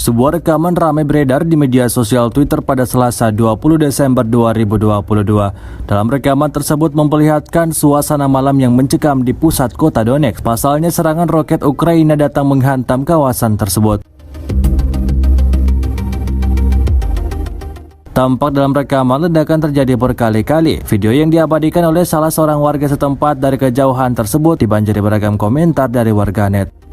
Sebuah rekaman ramai beredar di media sosial Twitter pada Selasa 20 Desember 2022. Dalam rekaman tersebut memperlihatkan suasana malam yang mencekam di pusat kota Donetsk. Pasalnya serangan roket Ukraina datang menghantam kawasan tersebut. Tampak dalam rekaman ledakan terjadi berkali-kali. Video yang diabadikan oleh salah seorang warga setempat dari kejauhan tersebut dibanjiri beragam komentar dari warganet.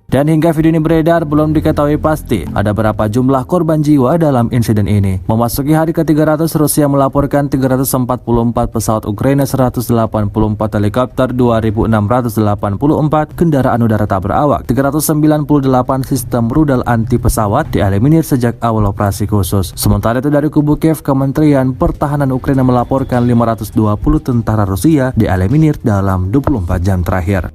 Dan hingga video ini beredar, belum diketahui pasti ada berapa jumlah korban jiwa dalam insiden ini. Memasuki hari ke-300, Rusia melaporkan 344 pesawat Ukraina, 184 helikopter, 2.684 kendaraan udara tak berawak, 398 sistem rudal anti pesawat dieliminir sejak awal operasi khusus. Sementara itu dari kubu Kiev, Kementerian Pertahanan Ukraina melaporkan 520 tentara Rusia dieliminir dalam 24 jam terakhir.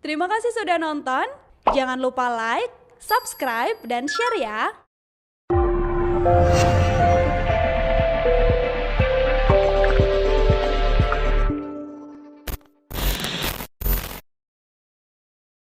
Terima kasih sudah nonton, jangan lupa like, subscribe, dan share ya!